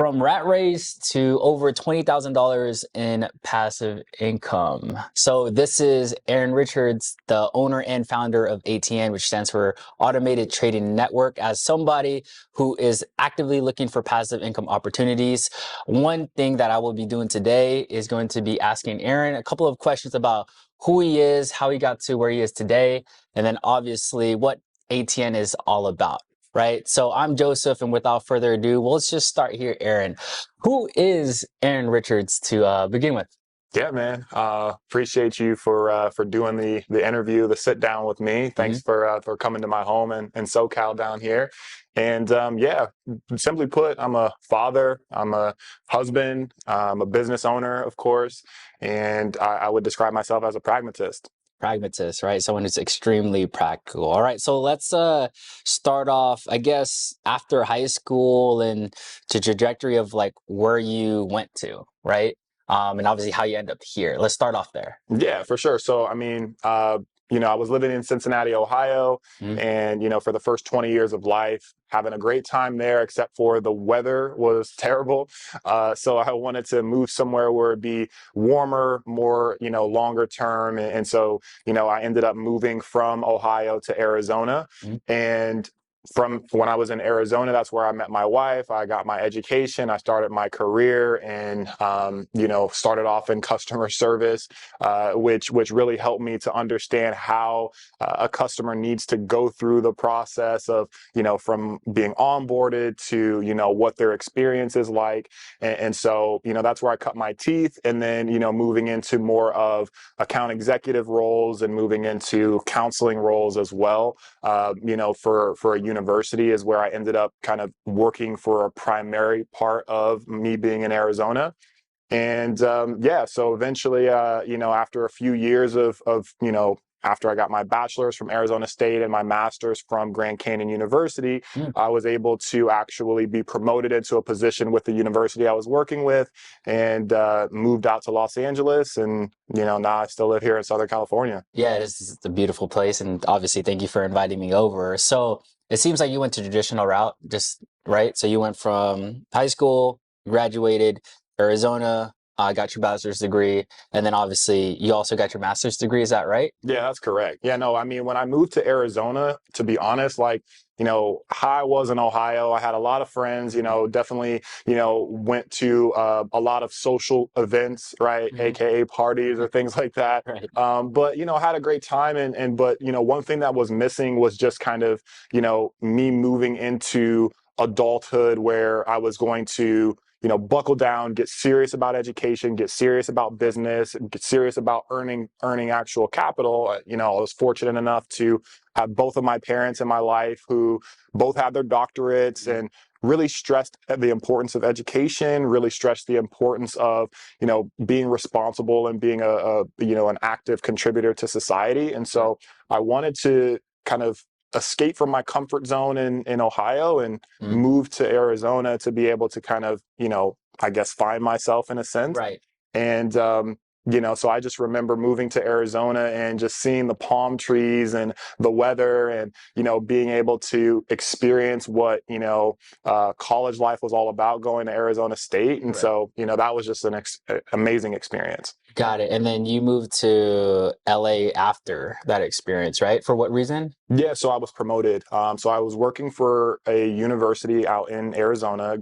From rat race to over $20,000 in passive income. So this is Aaron Richards, the owner and founder of ATN, which stands for Automated Trading Network. As somebody who is actively looking for passive income opportunities, one thing that I will be doing today is going to be asking Aaron a couple of questions about who he is, how he got to where he is today, and then obviously what ATN is all about. Right. So I'm Joseph, and without further ado, well, let's just start here, Aaron. Who is Aaron Richards to begin with? Yeah, man. Appreciate you for doing the interview, the sit down with me. Thanks for coming to my home in SoCal down here. And yeah, simply put, I'm a father, I'm a husband, I'm a business owner, of course, and I would describe myself as a pragmatist. Pragmatist, right? Someone who's extremely practical. All right, so let's start off, I guess, after high school and the trajectory of like where you went to, right? And obviously how you end up here. Let's start off there. Yeah, for sure. So, I mean, I was living in Cincinnati, Ohio, Mhm. and, for the first 20 years of life, having a great time there, except for the weather was terrible. So I wanted to move somewhere where it'd be warmer, more, longer term. And so, I ended up moving from Ohio to Arizona. Mhm. And from when I was in Arizona, that's where I met my wife. I got my education. I started my career and, started off in customer service, which really helped me to understand how a customer needs to go through the process of, from being onboarded to, what their experience is like. And so, that's where I cut my teeth. And then, moving into more of account executive roles and moving into counseling roles as well, for a university is where I ended up kind of working for a primary part of me being in Arizona. And yeah, so eventually, after a few years after I got my bachelor's from Arizona State and my master's from Grand Canyon University, Mm. I was able to actually be promoted into a position with the university I was working with and moved out to Los Angeles. And, now I still live here in Southern California. Yeah, this is a beautiful place, and obviously thank you for inviting me over. So it seems like you went to traditional route, just right. So you went from high school, graduated, Arizona, got your bachelor's degree, and then obviously you also got your master's degree. Is that right? Yeah, that's correct. Yeah, no, I mean, when I moved to Arizona, to be honest, like, how I was in Ohio, I had a lot of friends, definitely, went to a lot of social events, right? Mhm. AKA parties or things like that. Right. But, had a great time. But, one thing that was missing was just kind of, me moving into adulthood where I was going to, buckle down, get serious about education, get serious about business, get serious about earning actual capital. I was fortunate enough to have both of my parents in my life who both had their doctorates and really stressed the importance of education, really stressed the importance of, being responsible and being an active contributor to society. And so I wanted to kind of escape from my comfort zone in Ohio and Mhm. move to Arizona to be able to kind of, I guess find myself in a sense. Right. And, so I just remember moving to Arizona and just seeing the palm trees and the weather and, being able to experience what, college life was all about going to Arizona State. And Right. so, that was just an amazing experience. Got it. And then you moved to LA after that experience, right? For what reason? Yeah, so I was promoted. So I was working for a university out in Arizona.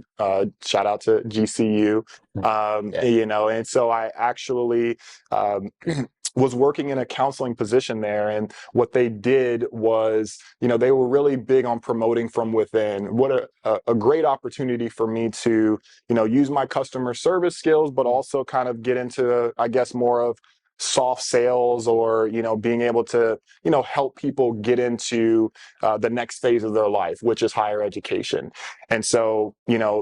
Shout out to GCU. Yeah. And so I actually was working in a counseling position there. And what they did was, they were really big on promoting from within. What a great opportunity for me to, use my customer service skills, but also kind of get into, I guess, more of soft sales or, being able to, help people get into the next phase of their life, which is higher education. And so,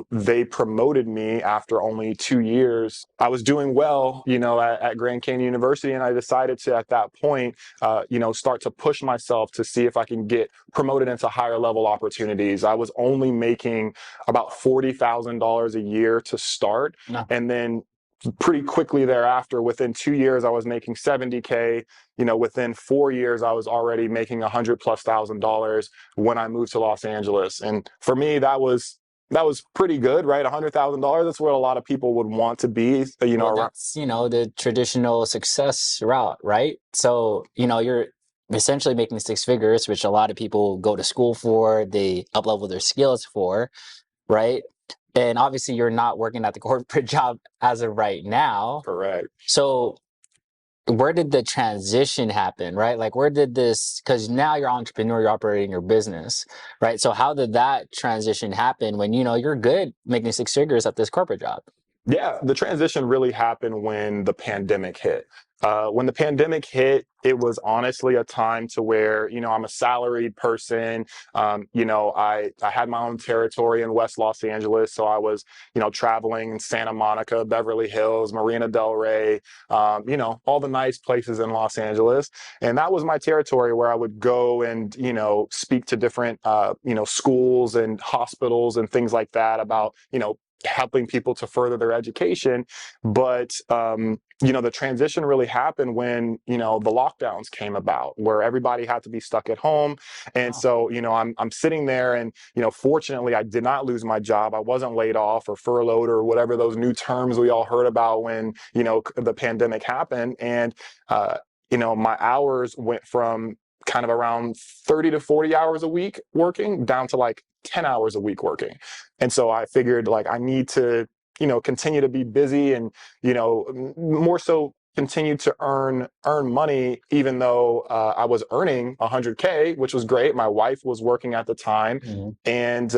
they promoted me after only 2 years. I was doing well, at Grand Canyon University, and I decided to, at that point, start to push myself to see if I can get promoted into higher level opportunities. I was only making about $40,000 a year to start. No. And then pretty quickly thereafter, within 2 years, I was making 70K. Within 4 years, I was already making $100,000+ when I moved to Los Angeles. And for me, that was that was pretty good, right? $100,000. That's what a lot of people would want to be, Well, around. that's, the traditional success route, right? So, you're essentially making six figures, which a lot of people go to school for, they uplevel their skills for, right? And obviously, you're not working at the corporate job as of right now. Correct. So, where did the transition happen, right? Like, where did this, because now you're an entrepreneur, you're operating your business, right? So, how did that transition happen when, you're good making six figures at this corporate job? Yeah, the transition really happened when the pandemic hit. When the pandemic hit, it was honestly a time to where, I'm a salaried person. I had my own territory in West Los Angeles. So I was, traveling in Santa Monica, Beverly Hills, Marina Del Rey, all the nice places in Los Angeles. And that was my territory where I would go and, speak to different, schools and hospitals and things like that about, helping people to further their education. But, the transition really happened when, the lockdowns came about where everybody had to be stuck at home. And Oh. so, I'm sitting there and, fortunately I did not lose my job. I wasn't laid off or furloughed or whatever those new terms we all heard about when, the pandemic happened. And, my hours went from kind of around 30 to 40 hours a week working down to like 10 hours a week working. And so I figured like I need to, continue to be busy and, more so continue to earn money, even though I was earning 100K, which was great. My wife was working at the time. Mhm. And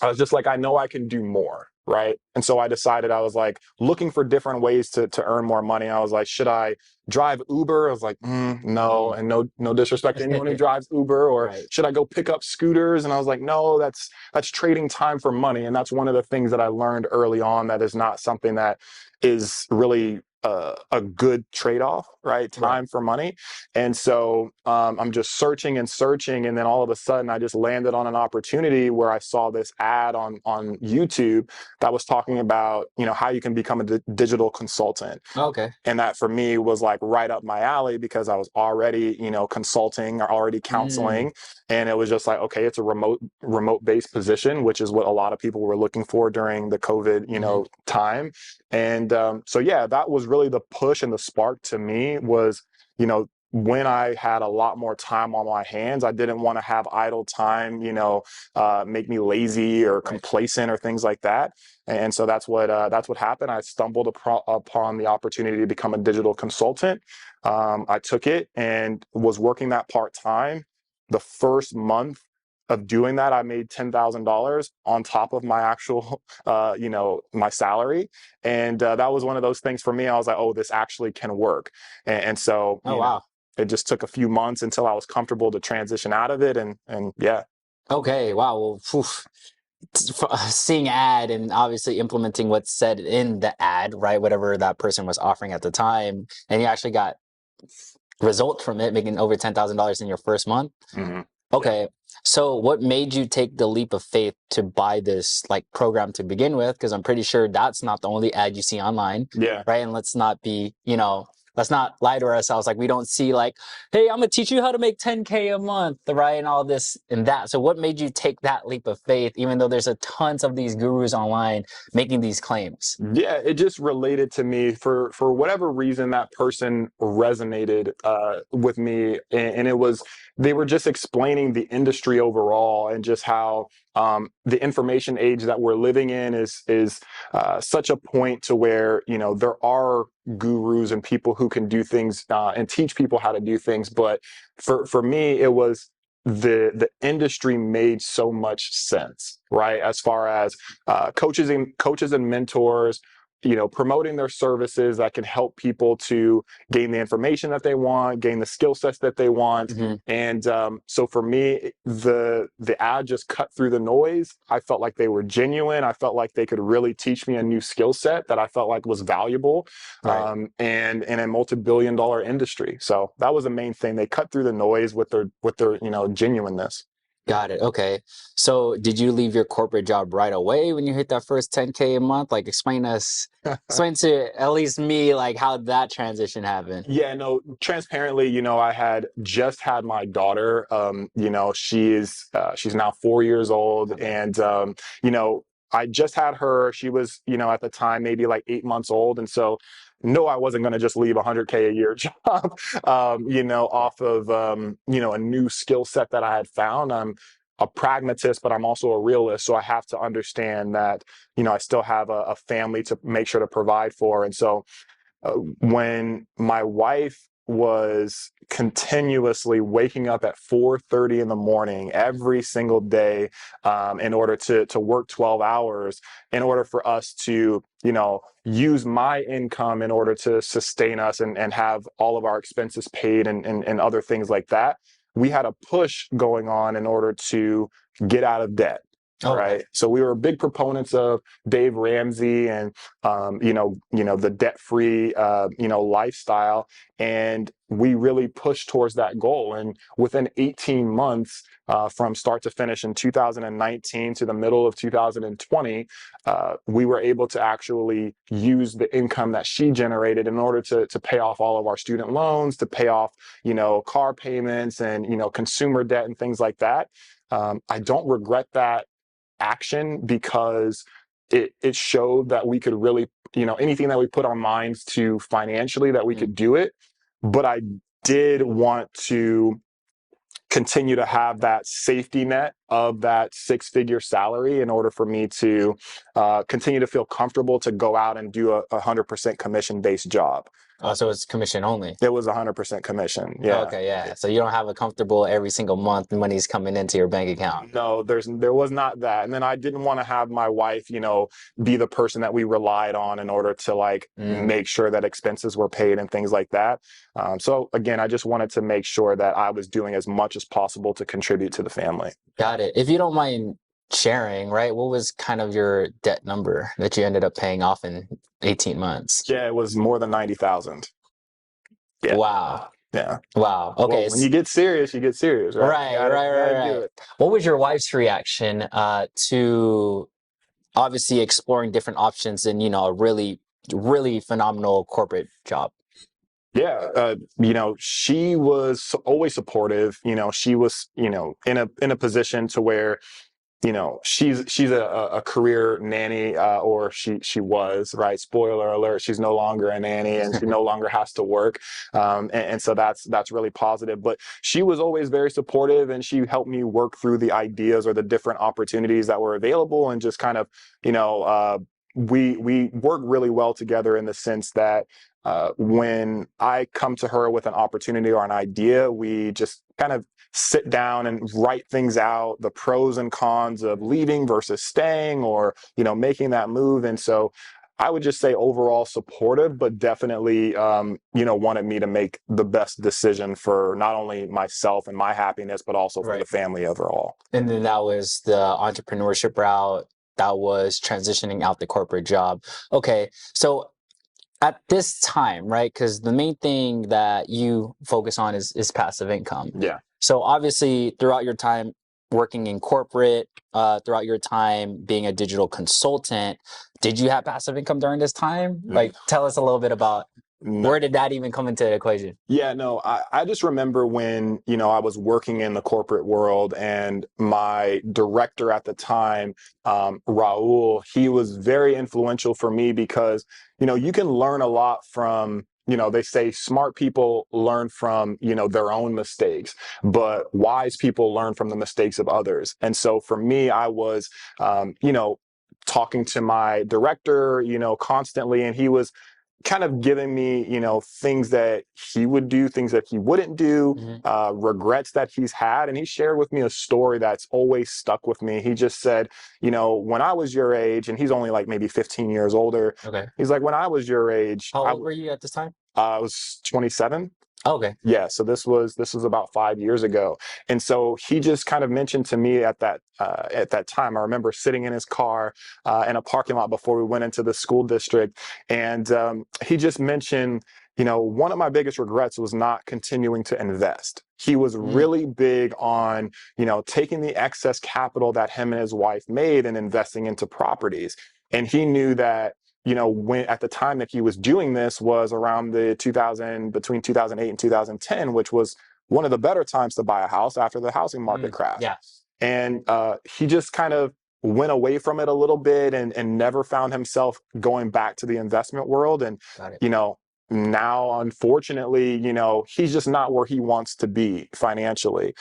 I was just like, I know I can do more. Right. And so I decided I was like looking for different ways to earn more money. I was like, should I drive Uber? I was like, no, Mm. and no disrespect to anyone who drives Uber, or Right. should I go pick up scooters? And I was like, no, that's trading time for money. And that's one of the things that I learned early on that is not something that is really a good trade-off, right? Right. Time for money. And so I'm just searching and searching, and then all of a sudden I just landed on an opportunity where I saw this ad on YouTube that was talking about, how you can become a digital consultant. Okay. And that for me was like right up my alley because I was already, consulting or already Mm. counseling. And it was just like, okay, it's a remote based position, which is what a lot of people were looking for during the COVID, Mhm. time. And so, yeah, that was really the push and the spark to me was, when I had a lot more time on my hands, I didn't want to have idle time, make me lazy or Right. complacent or things like that. And so that's what happened. I stumbled upon the opportunity to become a digital consultant. I took it and was working that part time. The first month of doing that, I made $10,000 on top of my actual, my salary. And that was one of those things for me. I was like, oh, this actually can work. And so, Oh, wow. it just took a few months until I was comfortable to transition out of it. And yeah. Okay. Wow. Well, phew. Seeing ad and obviously implementing what's said in the ad, right? Whatever that person was offering at the time, and you actually got results from it, making over $10,000 in your first month. Mhm. Yeah. Okay. So what made you take the leap of faith to buy this like program to begin with? Because I'm pretty sure that's not the only ad you see online, Yeah. right? And let's not be, let's not lie to ourselves. Like we don't see like, hey, I'm gonna teach you how to make 10K a month, right? And all this and that. So what made you take that leap of faith, even though there's a tons of these gurus online making these claims? Yeah, it just related to me for whatever reason that person resonated with me, and it was they were just explaining the industry overall and just how the information age that we're living in is such a point to where there are gurus and people who can do things and teach people how to do things, but for me it was the industry made so much sense, right? As far as coaches and mentors, promoting their services that can help people to gain the information that they want, gain the skill sets that they want. Hmm. And so for me, the ad just cut through the noise. I felt like they were genuine. I felt like they could really teach me a new skill set that I felt like was valuable, Right. and in a multi-billion-dollar industry. So that was the main thing. They cut through the noise with their genuineness. Got it. Okay. So did you leave your corporate job right away when you hit that first 10K a month? Like explain to at least me like how that transition happened. Yeah, no, transparently, I had just had my daughter. She's now 4 years old, Okay. and I just had her. She was, at the time maybe like 8 months old, and so no, I wasn't going to just leave a 100K a year job, off of a new skill set that I had found. I'm a pragmatist, but I'm also a realist, so I have to understand that I still have a family to make sure to provide for, and so when my wife was continuously waking up at 4:30 in the morning every single day, in order to work 12 hours in order for us to use my income in order to sustain us and have all of our expenses paid and other things like that. We had a push going on in order to get out of debt. Okay. Right. So we were big proponents of Dave Ramsey and the debt-free lifestyle, and we really pushed towards that goal. And within 18 months, from start to finish in 2019 to the middle of 2020, we were able to actually use the income that she generated in order to pay off all of our student loans, to pay off car payments and consumer debt and things like that. I don't regret that action because it showed that we could really, anything that we put our minds to financially, that we could do it. But I did want to continue to have that safety net of that six-figure salary in order for me to continue to feel comfortable to go out and do a 100% commission-based job. Oh, so it's commission only. It was 100% commission. Yeah. Okay, yeah. So you don't have a comfortable every single month money's coming into your bank account. No, there was not that. And then I didn't want to have my wife, be the person that we relied on in order to like make sure that expenses were paid and things like that. So again, I just wanted to make sure that I was doing as much as possible to contribute to the family. Got it. If you don't mind sharing, right, what was kind of your debt number that you ended up paying off in 18 months? Yeah, it was more than 90,000. Yeah. Wow. Yeah. Wow. Okay. Well, when you get serious, you get serious, right? Right, You gotta, right, you gotta right, do right. it. What was your wife's reaction to obviously exploring different options in, a really, really phenomenal corporate job? Yeah, she was always supportive. She was, in a position to where she's a career nanny, or she was, right. Spoiler alert, she's no longer a nanny and she no longer has to work, and so that's really positive. But she was always very supportive, and she helped me work through the ideas or the different opportunities that were available, and just kind of we work really well together in the sense that when I come to her with an opportunity or an idea, we just kind of sit down and write things out, the pros and cons of leaving versus staying, or making that move. And so I would just say overall supportive, but definitely wanted me to make the best decision for not only myself and my happiness, but also for the family overall. And then that was the entrepreneurship route. That was transitioning out the corporate job. Okay, so at this time, right? Because the main thing that you focus on is passive income. Yeah. So obviously, throughout your time working in corporate, throughout your time being a digital consultant, did you have passive income during this time? Like, tell us a little bit about where did that even come into the equation? Yeah, no, I just remember when, I was working in the corporate world, and my director at the time, Raul, he was very influential for me because, you can learn a lot from, they say smart people learn from, their own mistakes, but wise people learn from the mistakes of others. And so for me, I was, talking to my director, constantly, and he was kind of giving me, things that he would do, things that he wouldn't do, regrets that he's had. And he shared with me a story that's always stuck with me. He just said, when I was your age, and he's only like maybe 15 years older. Okay. He's like, when I was your age, how old were you at this time? I was 27. Oh, okay. Yeah, so this was about 5 years ago, and so he just kind of mentioned to me at that time. I remember sitting in his car in a parking lot before we went into the school district, and he just mentioned, one of my biggest regrets was not continuing to invest. He was really big on, taking the excess capital that him and his wife made and investing into properties. And he knew that, when at the time that he was doing this was around between 2008 and 2010, which was one of the better times to buy a house after the housing market crash. Yeah. And he just kind of went away from it a little bit and never found himself going back to the investment world. And, Got it. now, unfortunately, he's just not where he wants to be financially.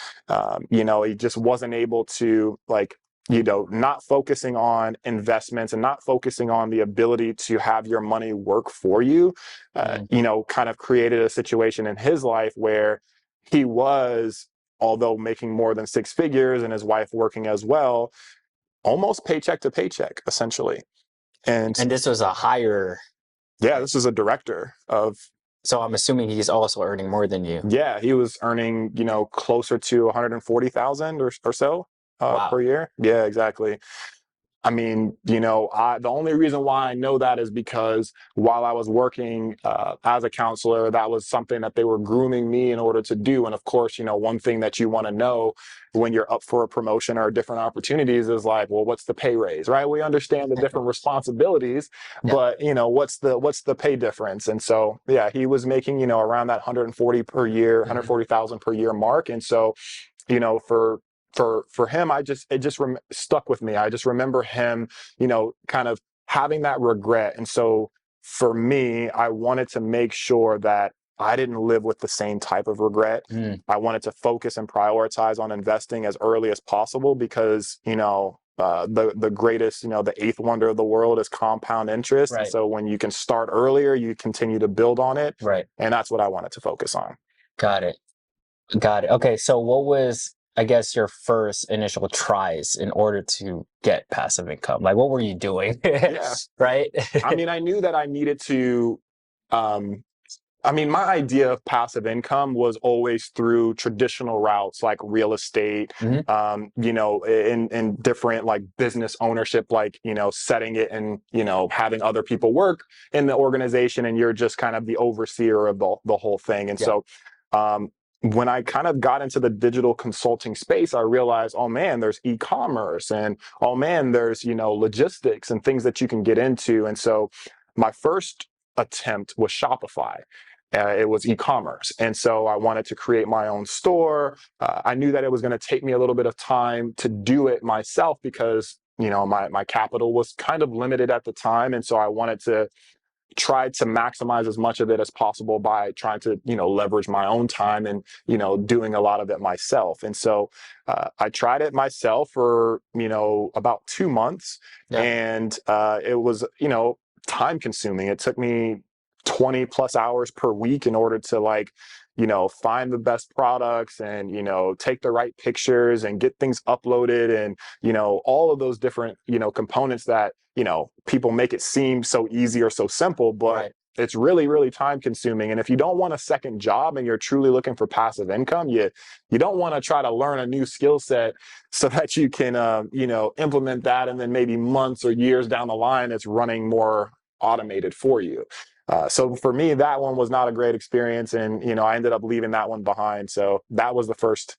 He just wasn't able to, like, not focusing on investments and not focusing on the ability to have your money work for you, kind of created a situation in his life where he was, although making more than six figures and his wife working as well, almost paycheck to paycheck, essentially. And this was a higher. yeah, this is a director of. So I'm assuming he's also earning more than you. Yeah, he was earning, closer to 140,000 or so Wow. per year. Yeah, exactly. I mean, the only reason why I know that is because while I was working as a counselor, that was something that they were grooming me in order to do. And of course, one thing that you want to know when you're up for a promotion or different opportunities is like, well, what's the pay raise, right? We understand the different responsibilities, but what's the pay difference? And so, yeah, he was making, around that 140 per year, 140,000 per year mark. And so, for him, it just stuck with me. I just remember him, kind of having that regret. And so for me, I wanted to make sure that I didn't live with the same type of regret. I wanted to focus and prioritize on investing as early as possible because, the greatest, the eighth wonder of the world is compound interest. Right. And so when you can start earlier, you continue to build on it. Right. And that's what I wanted to focus on. Got it. Okay. So what was, I guess, your first initial tries in order to get passive income? Like, what were you doing? Yeah. Right. I mean, I knew that I needed to, my idea of passive income was always through traditional routes like real estate, in different like business ownership, like, setting it and, having other people work in the organization and you're just kind of the overseer of the whole thing. And so, when I kind of got into the digital consulting space, I realized, oh man, there's e-commerce and oh man, there's, logistics and things that you can get into. And so my first attempt was Shopify. It was e-commerce. And so I wanted to create my own store. I knew that it was going to take me a little bit of time to do it myself because, my capital was kind of limited at the time. And so I wanted to try to maximize as much of it as possible by trying to, leverage my own time and, doing a lot of it myself. And so I tried it myself for, about 2 months. And it was, time consuming. It took me 20 plus hours per week in order to find the best products and, take the right pictures and get things uploaded and, all of those different, components that, people make it seem so easy or so simple, but it's really, really time consuming. And if you don't want a second job and you're truly looking for passive income, you don't want to try to learn a new skill set so that you can, implement that. And then maybe months or years down the line, it's running more automated for you. So for me, that one was not a great experience, and I ended up leaving that one behind. So that was the first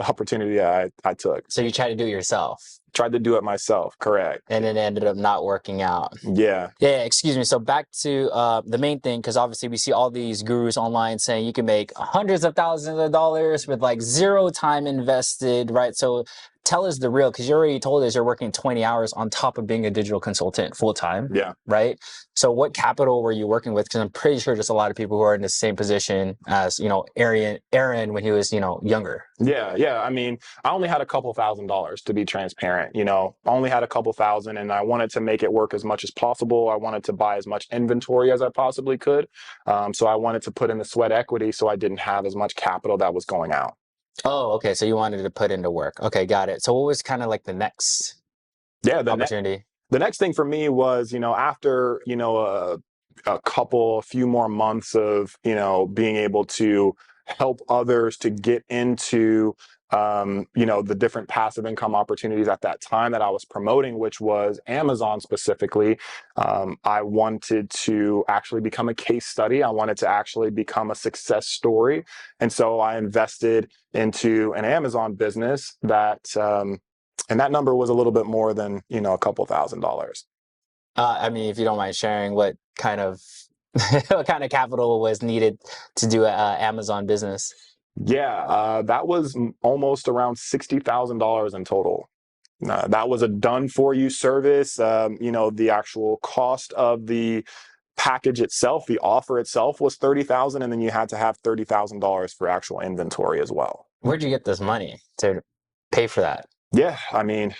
opportunity I took. So you tried to do it yourself? Tried to do it myself, correct. And it ended up not working out. Yeah. Excuse me. So back to the main thing, because obviously we see all these gurus online saying you can make hundreds of thousands of dollars with like zero time invested, right? So tell us the real, because you already told us you're working 20 hours on top of being a digital consultant full time. Yeah. Right. So what capital were you working with? Because I'm pretty sure there's a lot of people who are in the same position as, Aaron when he was, younger. Yeah. I mean, I only had a couple $1,000s to be transparent, I only had a couple thousand and I wanted to make it work as much as possible. I wanted to buy as much inventory as I possibly could. So I wanted to put in the sweat equity so I didn't have as much capital that was going out. Oh, okay. So you wanted to put into work. Okay, got it. So what was kind of like the next opportunity? The next thing for me was, after, a few more months of, being able to help others to get into the different passive income opportunities at that time that I was promoting, which was Amazon specifically. I wanted to actually become a case study. I wanted to actually become a success story. And so I invested into an Amazon business and that number was a little bit more than, a couple $1,000s. I mean, if you don't mind sharing, what kind of what kind of capital was needed to do a Amazon business? Yeah, that was almost around $60,000 in total. That was a done for you service. The actual cost of the package itself, the offer itself was $30,000, and then you had to have $30,000 for actual inventory as well. Where'd you get this money to pay for that? Yeah, I mean,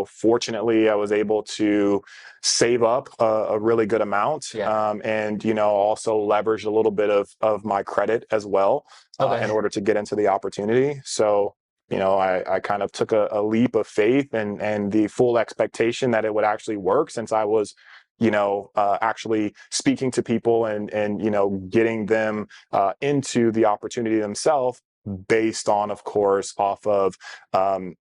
fortunately, I was able to save up a really good amount, Yeah. and also leverage a little bit of my credit as well, in Okay. order to get into the opportunity. So, I kind of took a leap of faith and the full expectation that it would actually work, since I was, actually speaking to people and getting them into the opportunity themselves, based on, of course, off of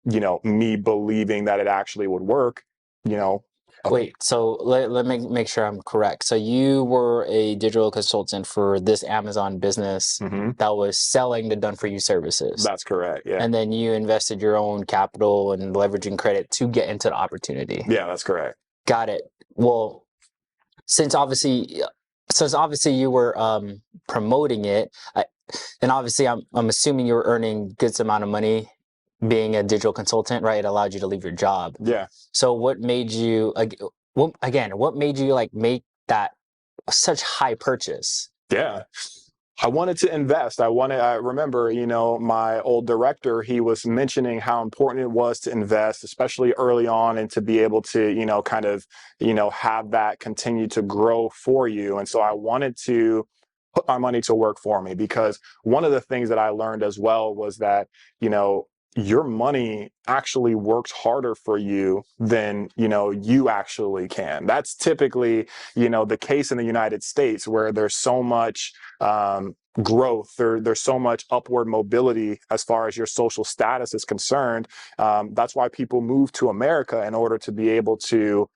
me believing that it actually would work. you know Wait, so let me make sure I'm correct. So you were a digital consultant for this Amazon business Mhm. that was selling the done for you services. That's correct. Yeah. And then you invested your own capital and leveraging credit to get into the opportunity. Yeah, that's correct. Got it. Well, since obviously you were promoting it, and obviously I'm assuming you were earning good amount of money being a digital consultant, right? It allowed you to leave your job. Yeah. So what made you what made you like make that such high purchase? Yeah. I wanted to invest. I remember, my old director, he was mentioning how important it was to invest, especially early on, and to be able to, kind of, have that continue to grow for you. And so I wanted to put my money to work for me, because one of the things that I learned as well was that, your money actually works harder for you than, you actually can. That's typically, the case in the United States, where there's so much growth, there's so much upward mobility as far as your social status is concerned. That's why people move to America, in order to be able to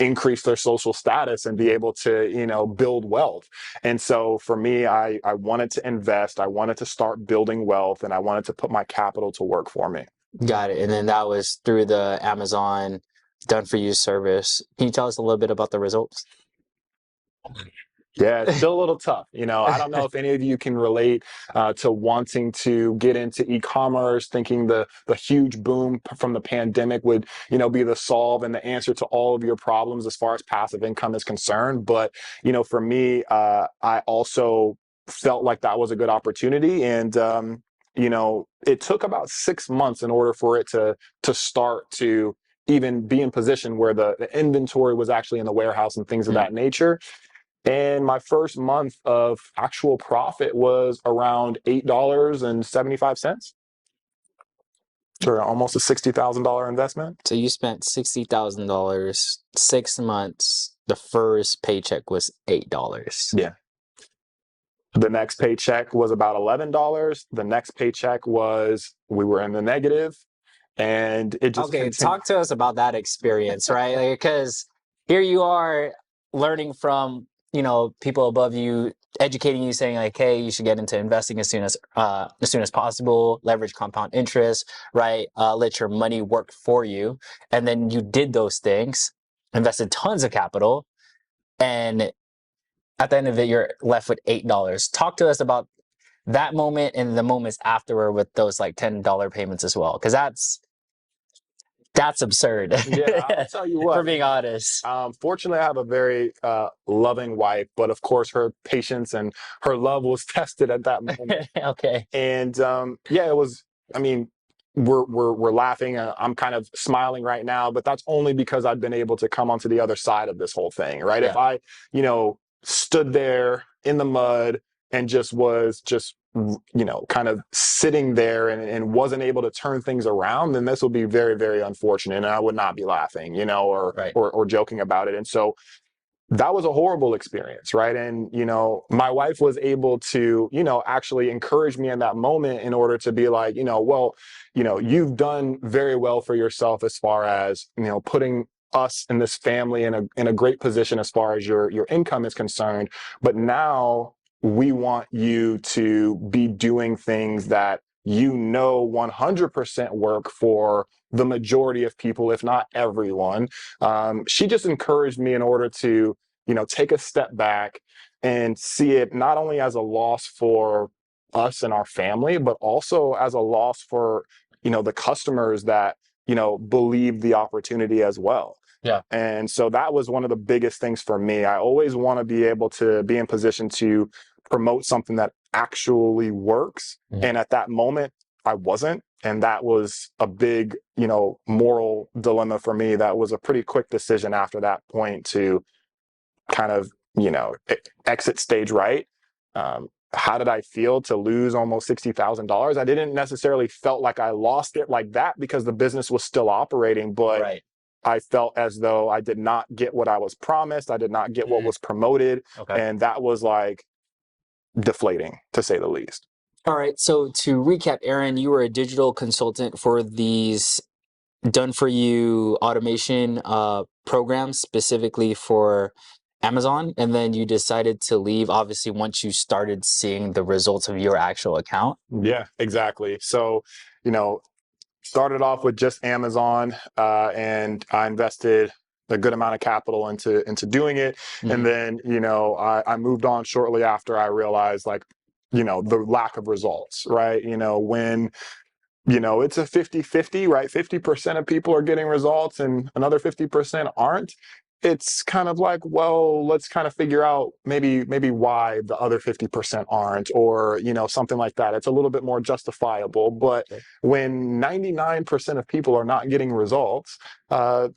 increase their social status and be able to build wealth. And so for me, I wanted to invest, I wanted to start building wealth, and I wanted to put my capital to work for me. Got it. And then that was through the Amazon done for you service. Can you tell us a little bit about the results? Yeah, it's still a little tough. I don't know if any of you can relate to wanting to get into e-commerce, thinking the huge boom from the pandemic would, be the solve and the answer to all of your problems as far as passive income is concerned. But, for me, I also felt like that was a good opportunity. And, it took about 6 months in order for it to start to even be in position where the inventory was actually in the warehouse and things of that nature. And my first month of actual profit was around $8.75 for almost a $60,000 investment. So you spent $60,000, 6 months. The first paycheck was $8. Yeah. The next paycheck was about $11. The next paycheck we were in the negative, and it just Okay, continued. talk to us about that experience, right? Because here you are learning from, people above you, educating you, saying like, hey, you should get into investing as soon as possible, leverage compound interest, right? Let your money work for you. And then you did those things, invested tons of capital, and at the end of it, you're left with $8. Talk to us about that moment and the moments afterward with those like $10 payments as well, because that's absurd. Yeah, I'll tell you what. For being honest. Fortunately, I have a very loving wife, but of course, her patience and her love was tested at that moment. Okay. And yeah, it was. I mean, we're laughing. I'm kind of smiling right now, but that's only because I've been able to come onto the other side of this whole thing, right? Yeah. If I, stood there in the mud and was kind of sitting there and wasn't able to turn things around, then this will be very, very unfortunate, and I would not be laughing, or Right. or joking about it. And so that was a horrible experience, right? And, my wife was able to, actually encourage me in that moment in order to be like, well, you've done very well for yourself as far as, putting us and this family in a great position as far as your income is concerned. But now we want you to be doing things that 100% work for the majority of people, if not everyone. She just encouraged me in order to, take a step back and see it not only as a loss for us and our family, but also as a loss for, the customers that, believe the opportunity as well. Yeah. And so that was one of the biggest things for me. I always want to be able to be in position to promote something that actually works. Mhm. And at that moment, I wasn't. And that was a big, moral dilemma for me. That was a pretty quick decision after that point to kind of, exit stage right. How did I feel to lose almost $60,000? I didn't necessarily felt like I lost it like that because the business was still operating, but Right. I felt as though I did not get what I was promised. I did not get what was promoted. Okay. And that was like deflating, to say the least. All right. So to recap, Aaron, you were a digital consultant for these done for you automation programs specifically for Amazon, and then you decided to leave obviously once you started seeing the results of your actual account. Yeah, exactly. So, started off with just Amazon, and I invested a good amount of capital into doing it. Mhm. And then, I moved on shortly after I realized like, the lack of results, right? When it's a 50-50, right? 50% of people are getting results and another 50% aren't. It's kind of like, well, let's kind of figure out maybe why the other 50% aren't, or, something like that. It's a little bit more justifiable. But Okay. when 99% of people are not getting results,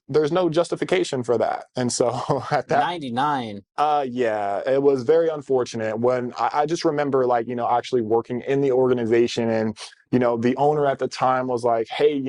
there's no justification for that. And so at that 99. yeah, it was very unfortunate when I just remember like, actually working in the organization and, the owner at the time was like, hey,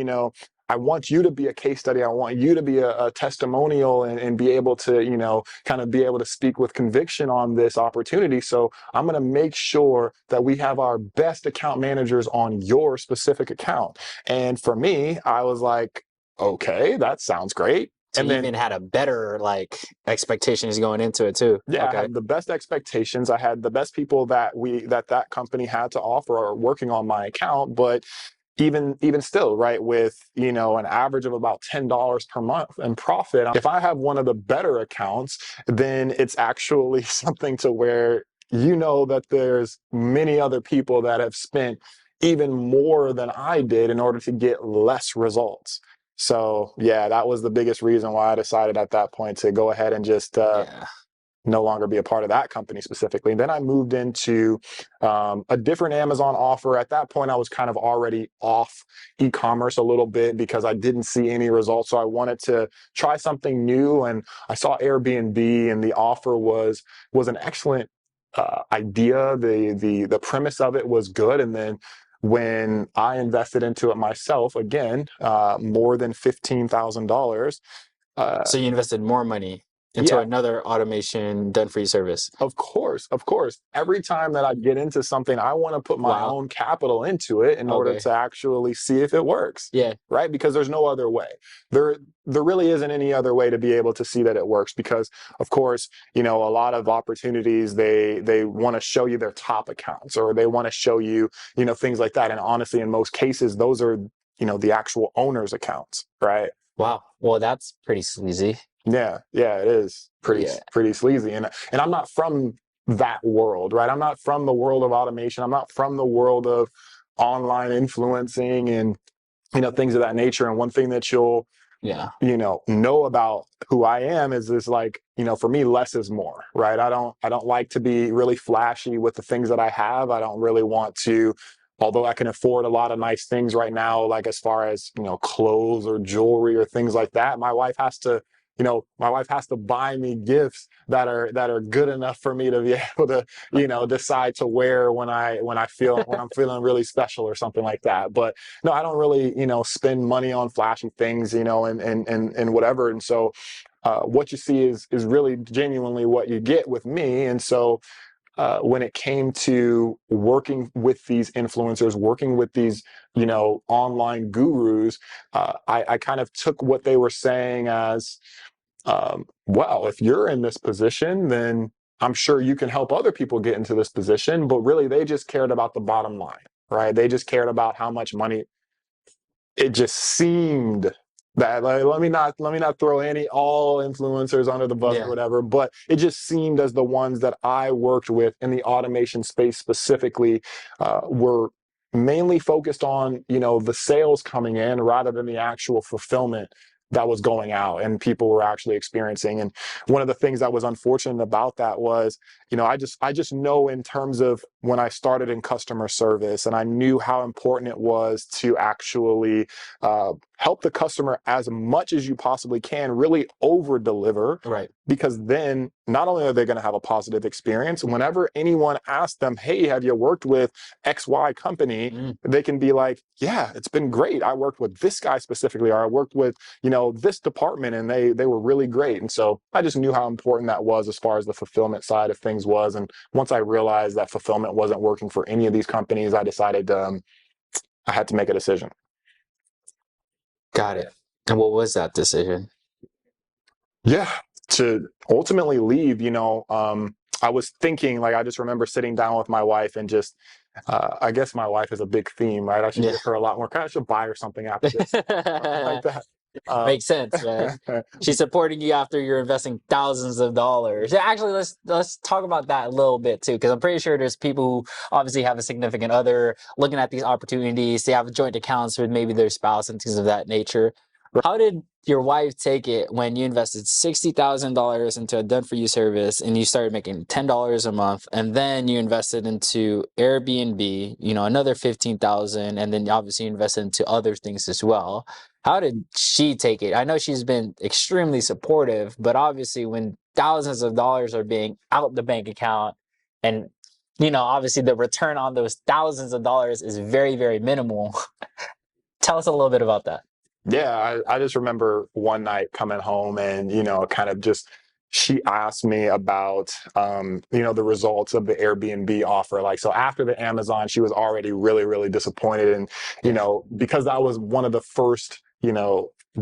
I want you to be a case study. I want you to be a testimonial and be able to, kind of be able to speak with conviction on this opportunity. So I'm going to make sure that we have our best account managers on your specific account. And for me, I was like, okay, that sounds great. So And you then even had a better like expectations going into it too. yeah, I Okay. had the best expectations. I had the best people that company had to offer or working on my account. But even still, right, with an average of about $10 per month in profit, if I have one of the better accounts, then it's actually something to where that there's many other people that have spent even more than I did in order to get less results. So yeah, that was the biggest reason why I decided at that point to go ahead and just Yeah. no longer be a part of that company specifically. And then I moved into a different Amazon offer. At that point, I was kind of already off e-commerce a little bit because I didn't see any results. So I wanted to try something new, and I saw Airbnb, and the offer was an excellent idea. The premise of it was good, and then when I invested into it myself, again, more than $15,000. So you invested more money into Yeah, another automation done for you service. of course, of course. Every time that I get into something, I want to put my Wow. own capital into it in order Okay. to actually see if it works, Yeah. right? Because there's no other way. There really isn't any other way to be able to see that it works because, of course, a lot of opportunities, they want to show you their top accounts or they want to show you, things like that. And honestly, in most cases, those are, the actual owner's accounts, right? Wow. Well, that's pretty sleazy. Yeah, it is Yeah. pretty sleazy, and I'm not from that world, right? I'm not from the world of automation. I'm not from the world of online influencing and things of that nature. And one thing that you'll Yeah. know about who I am is this like for me less is more, right? I don't like to be really flashy with the things that I have. I don't really want to, although I can afford a lot of nice things right now, like as far as clothes or jewelry or things like that. My wife has to buy me gifts that are good enough for me to be able to decide to wear when I'm feeling really special or something like that. But no, I don't really spend money on flashy things, and whatever. And so what you see is really genuinely what you get with me. And so when it came to working with these influencers, working with these, online gurus, I kind of took what they were saying as, well, if you're in this position, then I'm sure you can help other people get into this position. But really, they just cared about the bottom line, right? They just cared about how much money. It just seemed that, like, let me not throw any all influencers under the bus or Yeah. whatever, but it just seemed as the ones that I worked with in the automation space specifically were mainly focused on the sales coming in rather than the actual fulfillment that was going out and people were actually experiencing. And one of the things that was unfortunate about that was, I just know in terms of when I started in customer service, and I knew how important it was to actually help the customer as much as you possibly can, really over deliver. Right. Because then not only are they going to have a positive experience, whenever anyone asks them, hey, have you worked with XY company? Mm. They can be like, yeah, it's been great. I worked with this guy specifically, or I worked with, this department, and they were really great. And so I just knew how important that was as far as the fulfillment side of things was. And once I realized that fulfillment wasn't working for any of these companies, I decided I had to make a decision. Got it. And what was that decision? Yeah, to ultimately leave, I was thinking, like, I just remember sitting down with my wife and just, I guess my wife is a big theme, right? I should Yeah. give her a lot more. I should buy her something after this, something like that. Um, Makes sense, man. She's supporting you after you're investing thousands of dollars. Yeah, actually, let's talk about that a little bit too, because I'm pretty sure there's people who obviously have a significant other looking at these opportunities. They have joint accounts with maybe their spouse and things of that nature. How did your wife take it when you invested $60,000 into a done for you service and you started making $10 a month, and then you invested into Airbnb, another 15,000, and then obviously you invested into other things as well? How did she take it? I know she's been extremely supportive, but obviously when thousands of dollars are being out the bank account and obviously the return on those thousands of dollars is very, very minimal. Tell us a little bit about that. Yeah, I just remember one night coming home and, kind of just, she asked me about, the results of the Airbnb offer. Like, so after the Amazon, she was already really, really disappointed. And, Yeah. Because that was one of the first,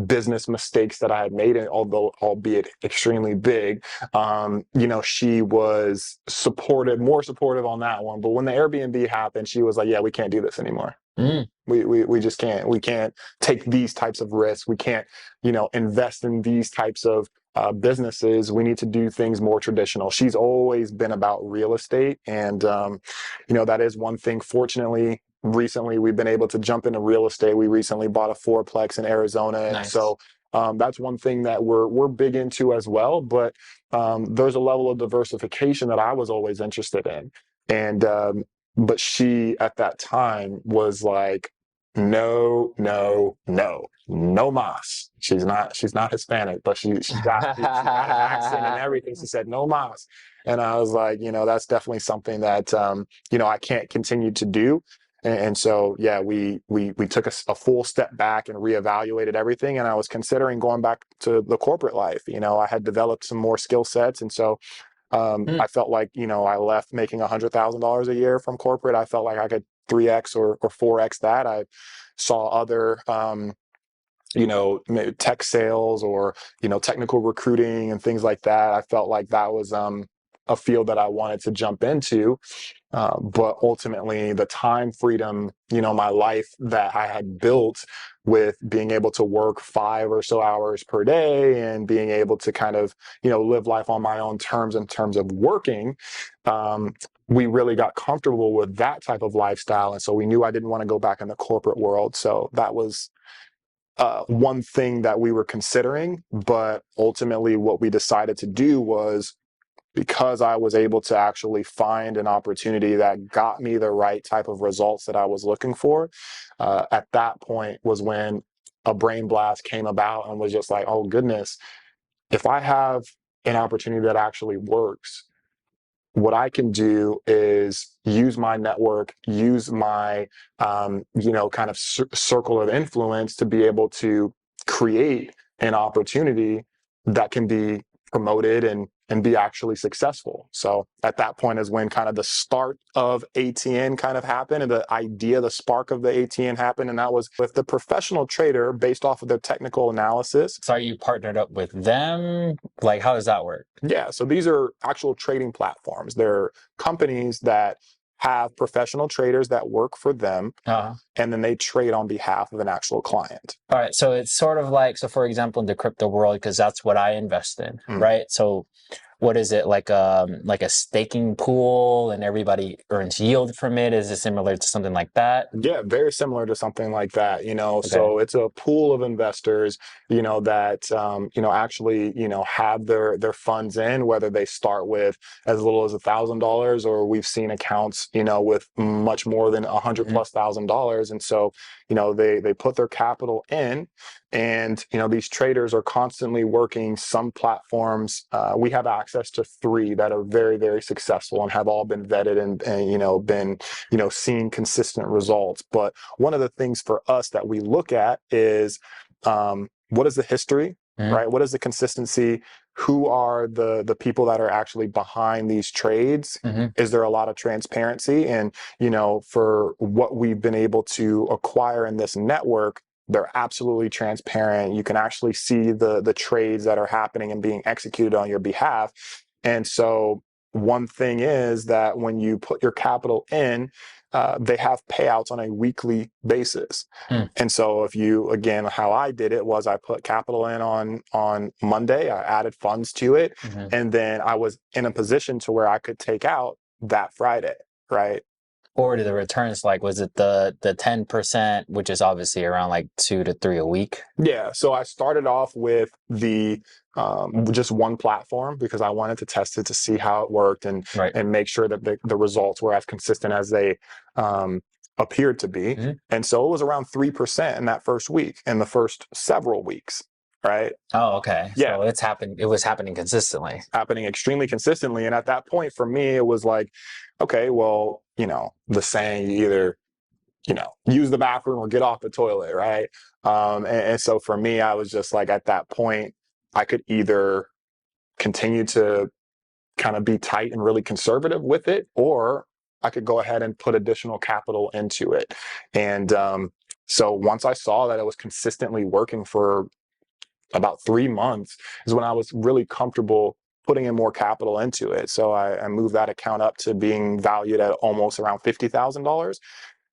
business mistakes that I had made, and although albeit extremely big, she was more supportive on that one. But when the Airbnb happened, she was like, yeah, we can't do this anymore. Mm. We just can't. We can't take these types of risks. We can't, invest in these types of businesses. We need to do things more traditional. She's always been about real estate, and that is one thing. Fortunately, recently we've been able to jump into real estate. We recently bought a fourplex in Arizona, and Nice. so that's one thing that we're big into as well. But there's a level of diversification that I was always interested in, and but she at that time was like, no, no, no, no mas. She's not Hispanic, but she got an accent and everything. She said no mas. And I was like, that's definitely something that I can't continue to do. And so, yeah, we took a full step back and reevaluated everything. And I was considering going back to the corporate life. I had developed some more skill sets, and so Mm. I felt like, I left making $100,000 a year from corporate. I felt like I could 3x or 4x that. I saw other, tech sales or, technical recruiting and things like that. I felt like that was a field that I wanted to jump into. But ultimately, the time freedom, my life that I had built with being able to work 5 or so hours per day and being able to kind of, live life on my own terms in terms of working, we really got comfortable with that type of lifestyle. And so we knew I didn't want to go back in the corporate world. So that was one thing that we were considering. But ultimately, what we decided to do was, because I was able to actually find an opportunity that got me the right type of results that I was looking for, at that point was when a brain blast came about and was just like, oh goodness, if I have an opportunity that actually works, what I can do is use my network, use my, kind of circle of influence to be able to create an opportunity that can be promoted and be actually successful. So at that point is when kind of the start of ATN kind of happened, and the idea, the spark of the ATN happened. And that was with the professional trader based off of their technical analysis. So are you partnered up with them? Like, how does that work? Yeah, so these are actual trading platforms. They're companies that have professional traders that work for them, and then they trade on behalf of an actual client. All right, so it's sort of like, so for example, in the crypto world, because that's what I invest in, right? So what is it, like a staking pool and everybody earns yield from it? Is it similar to something like that? Yeah, very similar to something like that, Okay. So it's a pool of investors, that actually, have their funds in, whether they start with as little as $1,000, or we've seen accounts, with much more than $100,000+. And so, they put their capital in, and these traders are constantly working. Some platforms, we have access to 3 that are very, very successful and have all been vetted and been seeing consistent results. But one of the things for us that we look at is, what is the history, right? What is the consistency? Who are the people that are actually behind these trades? Is there a lot of transparency? And for what we've been able to acquire in this network, they're absolutely transparent. You can actually see the trades that are happening and being executed on your behalf. And so one thing is that when you put your capital in, they have payouts on a weekly basis. And so if you, again, how I did it was I put capital in on Monday, I added funds to it, and then I was in a position to where I could take out that Friday, right? Or the returns, like, was it the 10%, which is obviously around like 2 to 3 a week? Yeah, so I started off with the just one platform because I wanted to test it to see how it worked and make sure that the results were as consistent as they appeared to be. And so it was around 3% in that first week, in the first several weeks, right? Oh, okay. Yeah. So it was happening consistently. Happening extremely consistently. And at that point for me, it was like, okay, well, the saying, you either use the bathroom or get off the toilet, right? And so for me, I was just like, at that point, I could either continue to kind of be tight and really conservative with it, or I could go ahead and put additional capital into it. And so once I saw that it was consistently working for about 3 months is when I was really comfortable putting in more capital into it. So I moved that account up to being valued at almost around $50,000.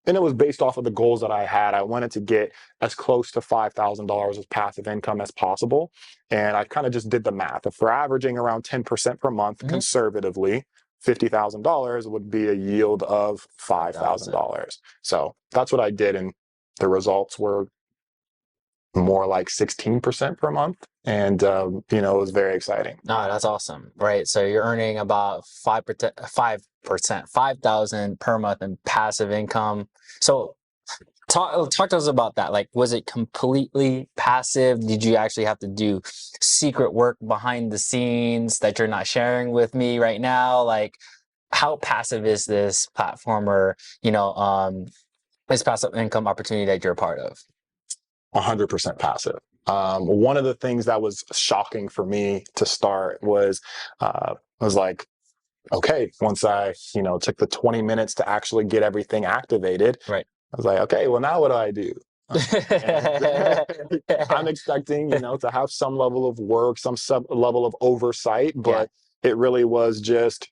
And it was based off of the goals that I had. I wanted to get as close to $5,000 of passive income as possible. And I kind of just did the math. If we're averaging around 10% per month conservatively, $50,000 would be a yield of $5,000. So that's what I did. And the results were more like 16% per month. And, it was very exciting. No, that's awesome. Right. So you're earning about 5,000 per month in passive income. So talk to us about that. Like, was it completely passive? Did you actually have to do secret work behind the scenes that you're not sharing with me right now? Like, how passive is this platform, or, this passive income opportunity that you're a part of? 100% passive. One of the things that was shocking for me to start was like, okay, once I, took the 20 minutes to actually get everything activated, right? I was like, okay, well, now what do I do? I'm expecting, to have some level of work, some level of oversight, but it really was just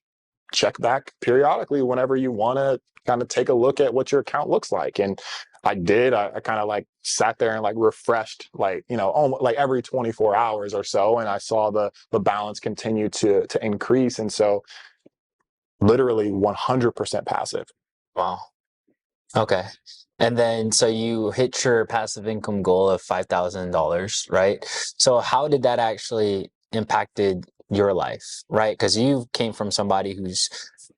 check back periodically whenever you want to kind of take a look at what your account looks like. And I did. I kind of like sat there and like refreshed, like, almost like every 24 hours or so, and I saw the balance continue to increase. And so literally 100% passive. Wow. Okay. And then, so you hit your passive income goal of $5,000, right? So how did that actually impacted your life, right? Because you came from somebody who's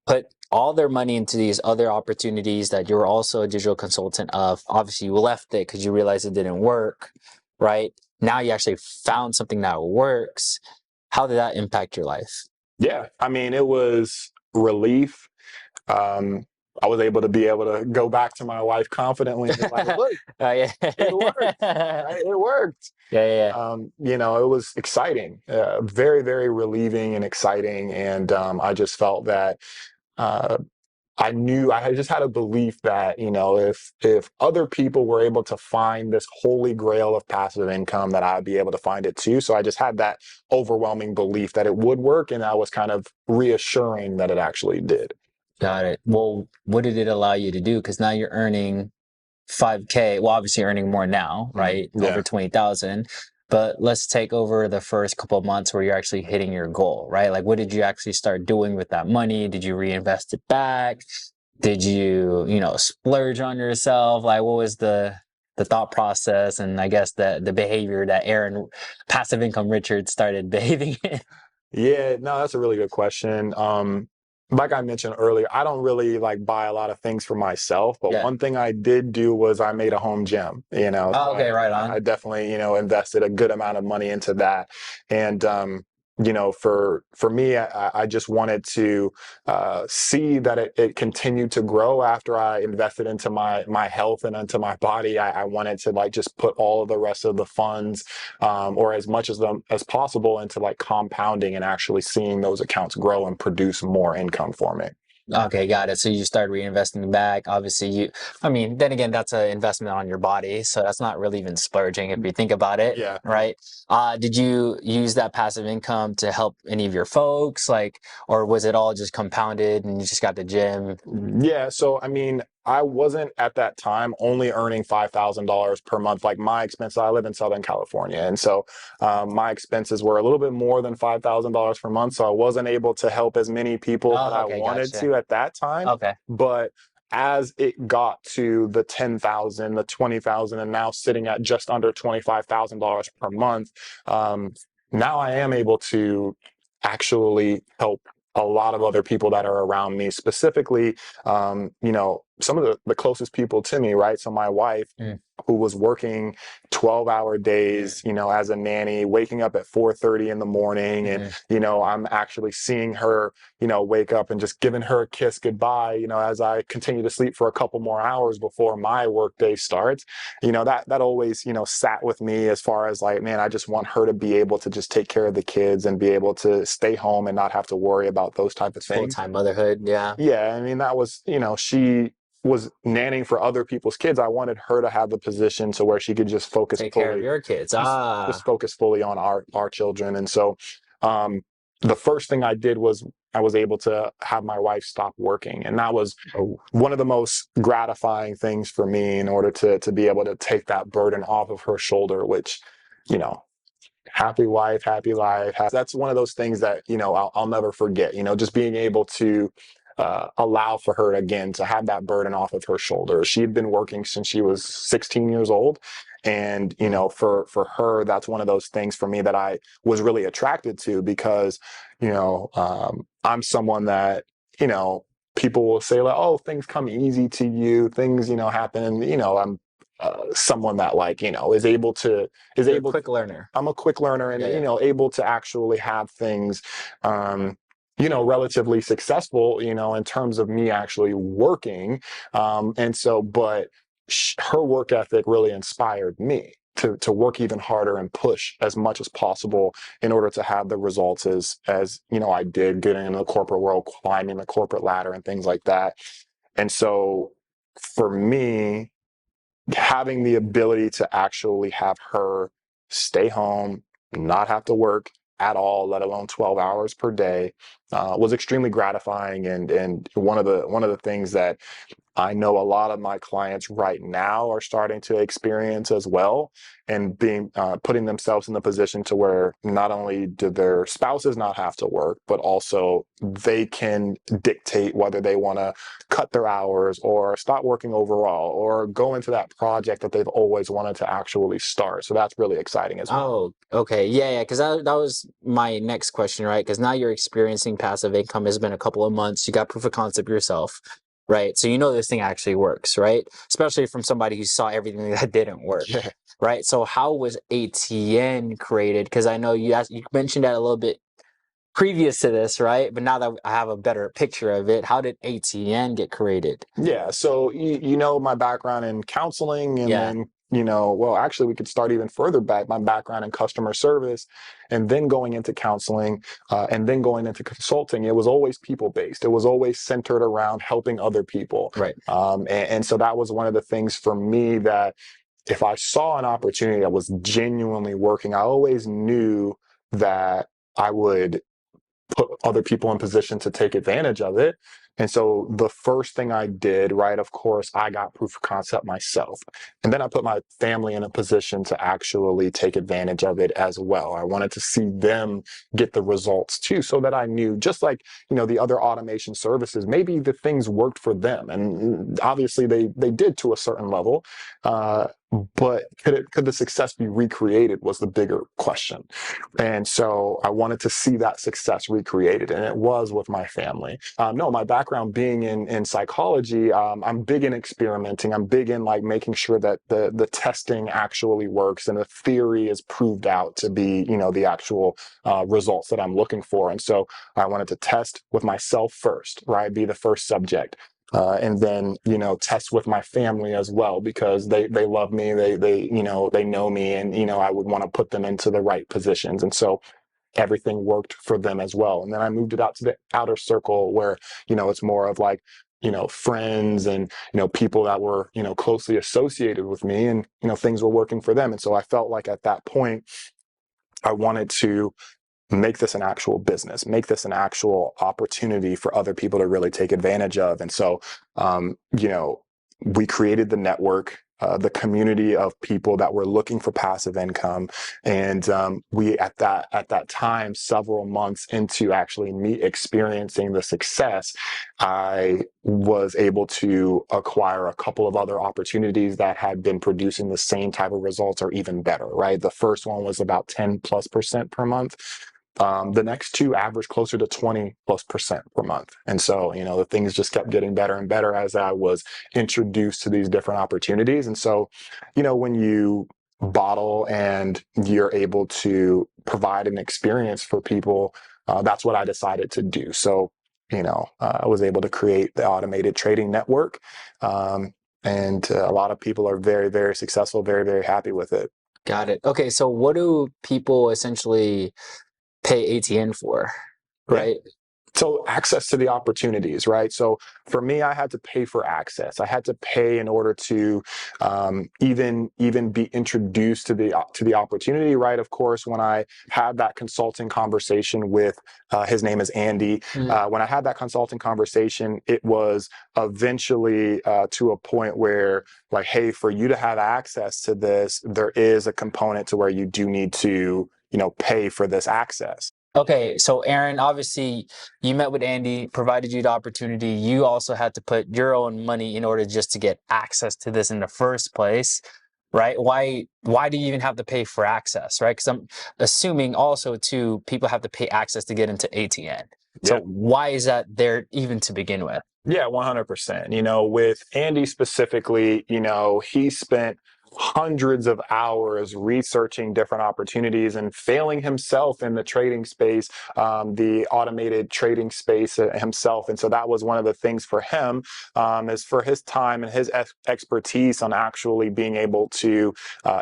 put all their money into these other opportunities that you're also a digital consultant of. Obviously, you left it because you realized it didn't work, right? Now you actually found something that works. How did that impact your life? Yeah, I mean, it was relief. I was able to go back to my wife confidently and be like, look, Yeah. it worked. Right? It worked. Yeah, yeah, It was exciting, very, very relieving and exciting. And I just felt that uh, I just had a belief that, if other people were able to find this holy grail of passive income, that I'd be able to find it too. So I just had that overwhelming belief that it would work. And I was kind of reassuring that it actually did. got it. Well, what did it allow you to do? Because now you're earning 5K. Well, obviously you're earning more now, right? Over Yeah. 20,000. But let's take over the first couple of months where you're actually hitting your goal, right? Like, what did you actually start doing with that money? Did you reinvest it back? Did you, splurge on yourself? Like, what was the thought process and I guess the behavior that Aaron Passive Income Richard started behaving in? Yeah, no, that's a really good question. Like I mentioned earlier, I don't really like buy a lot of things for myself, but Yeah. one thing I did do was I made a home gym, Oh, so okay, right I on. definitely, invested a good amount of money into that. And for me, I just wanted to see that it continued to grow after I invested into my health and into my body. I wanted to like just put all of the rest of the funds, or as much as them as possible, into like compounding and actually seeing those accounts grow and produce more income for me. Okay, got it. So you start reinvesting back. Obviously, I mean, then again, that's an investment on your body. So that's not really even splurging if you think about it, Yeah. right? Did you use that passive income to help any of your folks? Like, or was it all just compounded and you just got the gym? Yeah, so I mean, I wasn't at that time only earning $5,000 per month. Like my expenses, I live in Southern California, and so my expenses were a little bit more than $5,000 per month. So I wasn't able to help as many people that Oh, I okay, wanted gotcha. to at that time. Okay. But as it got to the 10,000, the 20,000, and now sitting at just under $25,000 per month, um, now I am able to actually help a lot of other people that are around me, specifically some of the closest people to me, right? So my wife, Mm, who was working 12-hour days, as a nanny, waking up at 4:30 in the morning. And, mhm. I'm actually seeing her, wake up and just giving her a kiss goodbye, as I continue to sleep for a couple more hours before my workday starts. That always, sat with me as far as like, man, I just want her to be able to just take care of the kids and be able to stay home and not have to worry about those type of things. Full-time motherhood. Yeah. Yeah, I mean, that was, she was nannying for other people's kids. I wanted her to have the position to where she could just focus Take care of fully, your kids. just focus fully on our children. And so, um, the first thing I did was I was able to have my wife stop working, and that was Oh, one of the most gratifying things for me in order to be able to take that burden off of her shoulder, which, you know, happy wife, happy life. That's one of those things that, I'll never forget, just being able to allow for her again to have that burden off of her shoulders. She had been working since she was 16 years old. And, for her, that's one of those things for me that I was really attracted to because, I'm someone that, people will say like, oh, things come easy to you. Things, happen. And, I'm someone that like, is you're a able quick learner. I'm a quick learner and Yeah, yeah. able to actually have things relatively successful, in terms of me actually working. And so but her work ethic really inspired me to work even harder and push as much as possible in order to have the results as I did, getting into the corporate world, climbing the corporate ladder and things like that. And so for me, having the ability to actually have her stay home, not have to work at all, let alone 12 hours per day, was extremely gratifying. And one of the things that I know a lot of my clients right now are starting to experience as well, and being putting themselves in the position to where not only do their spouses not have to work, but also they can dictate whether they want to cut their hours or stop working overall or go into that project that they've always wanted to actually start. So that's really exciting as well. Oh, okay. Yeah, yeah. Because that was my next question, right? Because now you're experiencing passive income. It's been a couple of months. You got proof of concept yourself, right? So you know this thing actually works, right? Especially from somebody who saw everything that didn't work, Yeah. right? So how was ATN created? Because I know you mentioned that a little bit previous to this, right? But now that I have a better picture of it, how did ATN get created? Yeah, so you know my background in counseling, and Yeah, then well, actually, we could start even further back. My background in customer service, and then going into counseling, and then going into consulting. It was always people based. It was always centered around helping other people, right. and so that was one of the things for me that if I saw an opportunity that was genuinely working, I always knew that I would put other people in position to take advantage of it. And so the first thing I did, right, of course, I got proof of concept myself. And then I put my family in a position to actually take advantage of it as well. I wanted to see them get the results too, so that I knew, just like, the other automation services, maybe the things worked for them. And obviously they did to a certain level. But could the success be recreated was the bigger question. And so I wanted to see that success recreated, and it was with my family. No, my background being in psychology, I'm big in experimenting. I'm big in like making sure that the testing actually works and the theory is proved out to be, the actual results that I'm looking for. And so I wanted to test with myself first, right? Be the first subject. And then test with my family as well, because they love me, they know me, and I would want to put them into the right positions. And so everything worked for them as well. And then I moved it out to the outer circle where it's more of like friends and people that were closely associated with me, and things were working for them. And so I felt like at that point I wanted to make this an actual business, make this an actual opportunity for other people to really take advantage of. And so, we created the network, the community of people that were looking for passive income. And we, at that time, several months into actually me experiencing the success, I was able to acquire a couple of other opportunities that had been producing the same type of results or even better, right? The first one was about 10+% per month. The next two averaged closer to 20+% per month. And so, the things just kept getting better and better as I was introduced to these different opportunities. And so, when you bottle and you're able to provide an experience for people, that's what I decided to do. So, I was able to create the automated trading network. And a lot of people are very, very successful, very, very happy with it. Got it. Okay, so what do people essentially pay ATN for, Yeah. right? So access to the opportunities, right? So for me, I had to pay for access. I had to pay in order to even be introduced to the opportunity, right? Of course, when I had that consulting conversation with his name is Andy. When I had that consulting conversation, it was eventually to a point where, like, hey, for you to have access to this, there is a component to where you do need to pay for this access. Okay, so Aaron, obviously you met with Andy, provided you the opportunity. You also had to put your own money in order just to get access to this in the first place, right? Why do you even have to pay for access, right? Because I'm assuming also too, people have to pay access to get into ATN. So Yeah. why is that there even to begin with? Yeah, 100%. With Andy specifically, he spent hundreds of hours researching different opportunities and failing himself in the trading space, the automated trading space himself. And so that was one of the things for him, is for his time and his expertise on actually being able to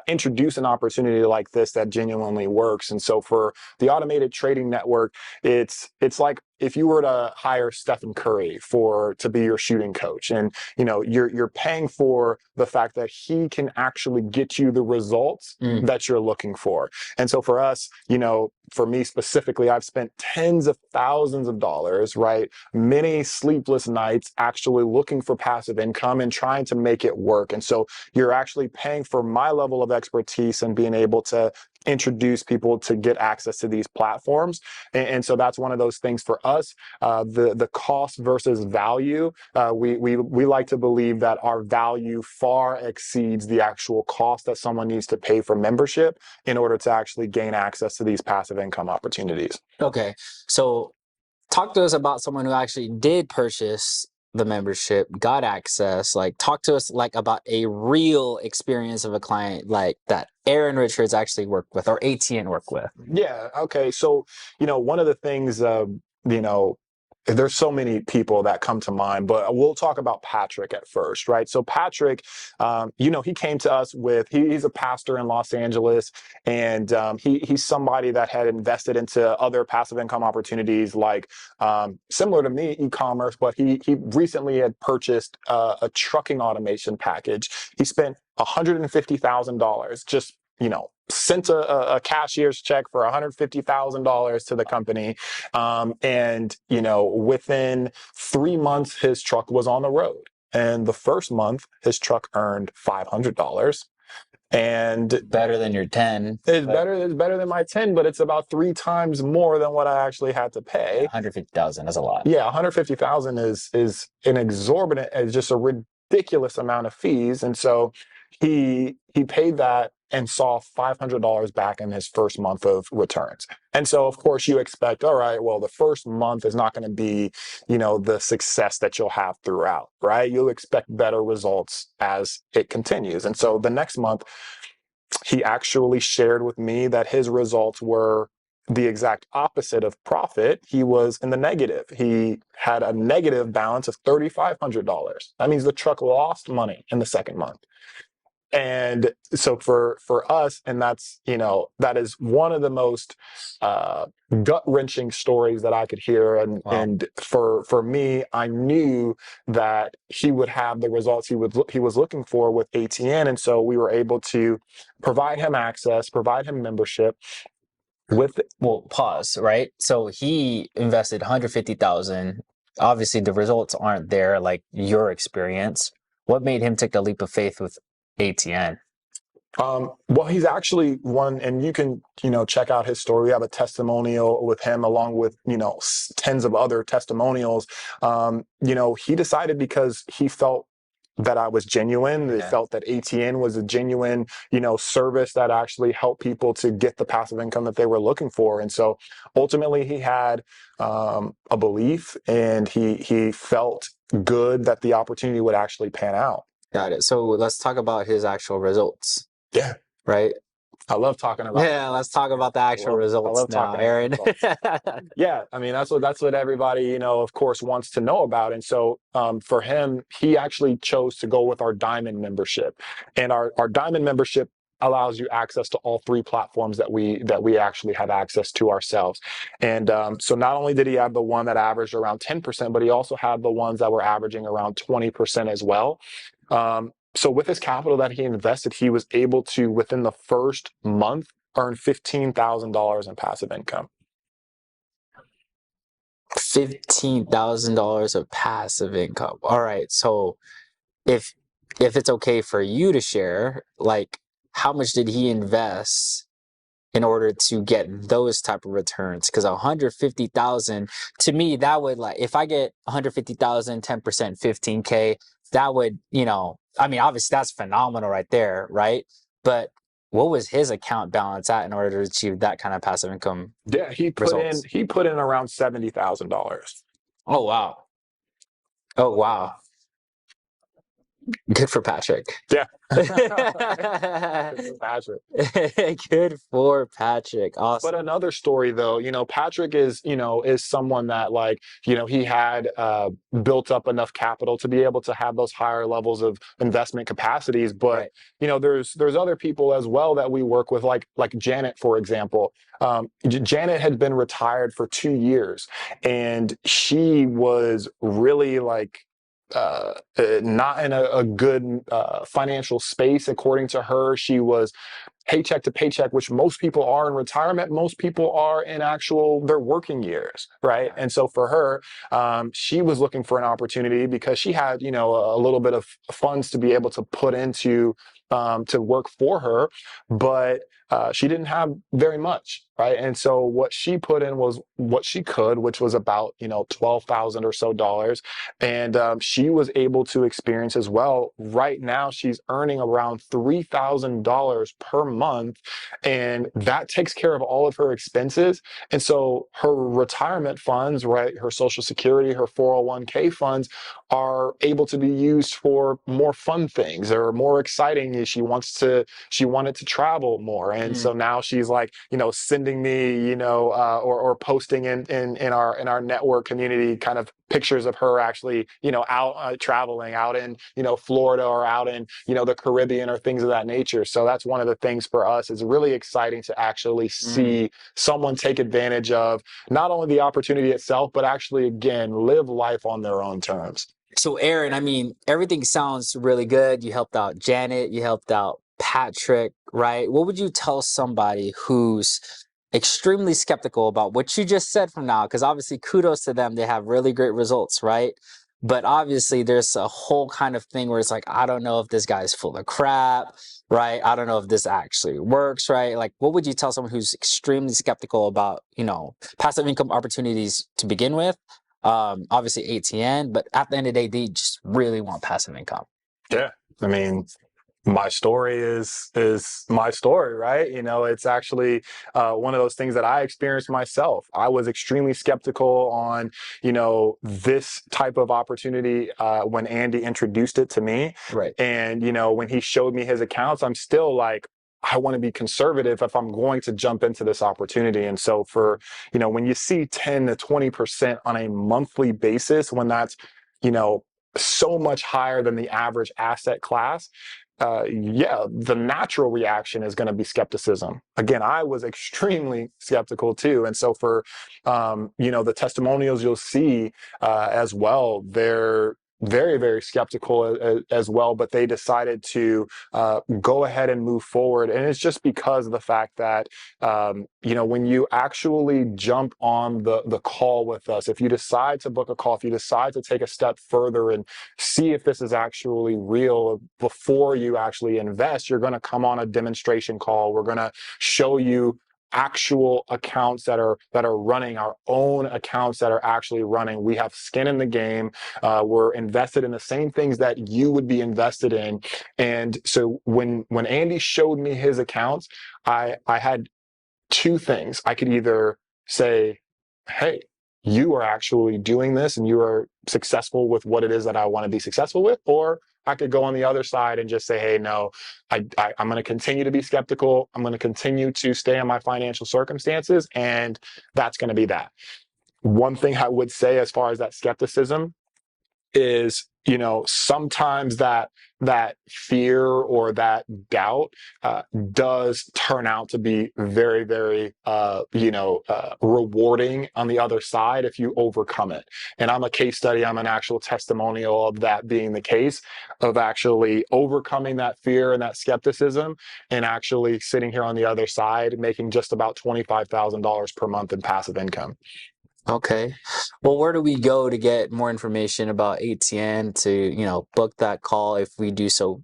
introduce an opportunity like this that genuinely works. And so for the automated trading network, it's like if you were to hire Stephen Curry to be your shooting coach, and you're paying for the fact that he can actually get you the results that you're looking for. And so for us, for me specifically, I've spent tens of thousands of dollars, right? Many sleepless nights actually looking for passive income and trying to make it work. And so you're actually paying for my level of expertise and being able to introduce people to get access to these platforms. And so that's one of those things for us, the cost versus value. We like to believe that our value far exceeds the actual cost that someone needs to pay for membership in order to actually gain access to these passive income opportunities. Okay, so talk to us about someone who actually did purchase the membership, got access. Like, talk to us like about a real experience of a client like that Aaron Richards actually worked with, or ATN worked with? Yeah. Okay. So, one of the things, you know, there's so many people that come to mind, but we'll talk about Patrick at first, right? So Patrick, he came to us with, he's a pastor in Los Angeles, and he's somebody that had invested into other passive income opportunities, like similar to me, e-commerce, but he recently had purchased a trucking automation package. He spent $150,000 just sent a cashier's check for $150,000 to the company. And within 3 months, his truck was on the road. And the first month, his truck earned $500. And Better than your 10. it's better than my 10, but it's about 3 times more than what I actually had to pay. Yeah, 150,000 is a lot. Yeah, 150,000 is an exorbitant, it's just a ridiculous amount of fees. And so he paid that and saw $500 back in his first month of returns. And so, of course, you expect, all right, well, the first month is not going to be, the success that you'll have throughout, right? You'll expect better results as it continues. And so the next month, he actually shared with me that his results were the exact opposite of profit. He was in the negative. He had a negative balance of $3,500. That means the truck lost money in the second month. And so for us, and that's, that is one of the most gut-wrenching stories that I could hear. And Wow. And for me, I knew that he would have the results he was looking for with ATN. And so we were able to provide him access, provide him membership with. Well, pause, right? So he invested 150,000. Obviously, the results aren't there like your experience. What made him take the leap of faith with ATN? Well, he's actually one, and you can, check out his story. We have a testimonial with him along with, tens of other testimonials. He decided because he felt that I was genuine. They felt that ATN was a genuine, service that actually helped people to get the passive income that they were looking for. And so ultimately he had a belief, and he felt good that the opportunity would actually pan out. Got it. So let's talk about his actual results. Yeah. Right? I love talking about. Yeah, let's talk about the actual results now, Aaron. Yeah, I mean that's what everybody of course wants to know about. And so for him, he actually chose to go with our Diamond membership, and our Diamond membership allows you access to all 3 platforms that we actually have access to ourselves. And so not only did he have the one that averaged around 10%, but he also had the ones that were averaging around 20% as well. So with his capital that he invested, he was able to, within the first month, earn $15,000 in passive income. $15,000 of passive income. All right. So if it's okay for you to share, like, how much did he invest in order to get those type of returns? Because 150,000, to me, that would, like, if I get 150,000, 10%, 15K, that would, I mean, obviously that's phenomenal right there, right? But what was his account balance at in order to achieve that kind of passive income? Yeah, he put in around $70,000. Oh wow. Oh wow. Good for Patrick. Yeah. Good for Patrick. Good for Patrick. Awesome. But another story though, Patrick is someone that, like, he had built up enough capital to be able to have those higher levels of investment capacities. But, right. There's other people as well that we work with, like Janet, for example. Janet had been retired for 2 years, and she was really not in a good financial space. According to her, she was paycheck to paycheck, which most people are in retirement. Most people are in their working years, right? And so for her, she was looking for an opportunity because she had, a little bit of funds to be able to put into to work for her. But she didn't have very much, right? And so what she put in was what she could, which was about, $12,000 or so dollars. And she was able to experience as well. Right now, she's earning around $3,000 per month, and that takes care of all of her expenses. And so her retirement funds, right, her Social Security, her 401k funds are able to be used for more fun things or more exciting. She wanted to travel more. And so now she's like, sending me, or posting in our network community kind of pictures of her actually, out traveling out in, Florida or out in, the Caribbean or things of that nature. So that's one of the things for us. Is really exciting to actually see someone take advantage of not only the opportunity itself, but actually, again, live life on their own terms. So, Aaron, I mean, everything sounds really good. You helped out Janet, you helped out Patrick, right? What would you tell somebody who's extremely skeptical about what you just said from now? Because obviously, kudos to them. They have really great results, right? But obviously, there's a whole kind of thing where it's like, I don't know if this guy's full of crap, right? I don't know if this actually works, right? Like, what would you tell someone who's extremely skeptical about, passive income opportunities to begin with? Obviously ATN, but at the end of the day, they just really want passive income. Yeah. I mean, my story is my story, right? It's actually one of those things that I experienced myself. I was extremely skeptical on, this type of opportunity when Andy introduced it to me. Right. And, when he showed me his accounts, I'm still like, I want to be conservative if I'm going to jump into this opportunity. And so when you see 10 to 20% on a monthly basis, when that's, so much higher than the average asset class, the natural reaction is going to be skepticism. Again, I was extremely skeptical too. And so for, the testimonials you'll see as well, they're very, very skeptical as well, but they decided to go ahead and move forward. And it's just because of the fact that, when you actually jump on the call with us, if you decide to book a call, if you decide to take a step further and see if this is actually real before you actually invest, you're going to come on a demonstration call. We're going to show you actual accounts that are running, our own accounts that are actually running. We have skin in the game. We're invested in the same things that you would be invested in. And so when Andy showed me his accounts, I had two things. I could either say, hey, you are actually doing this and you are successful with what it is that I want to be successful with, or I could go on the other side and just say, hey, no, I'm going to continue to be skeptical. I'm going to continue to stay in my financial circumstances, and that's going to be that. One thing I would say as far as that skepticism is, sometimes that fear or that doubt does turn out to be very, very, rewarding on the other side if you overcome it. And I'm a case study. I'm an actual testimonial of that being the case, of actually overcoming that fear and that skepticism and actually sitting here on the other side, making just about $25,000 per month in passive income. Okay. Well, where do we go to get more information about ATN to, book that call if we do so,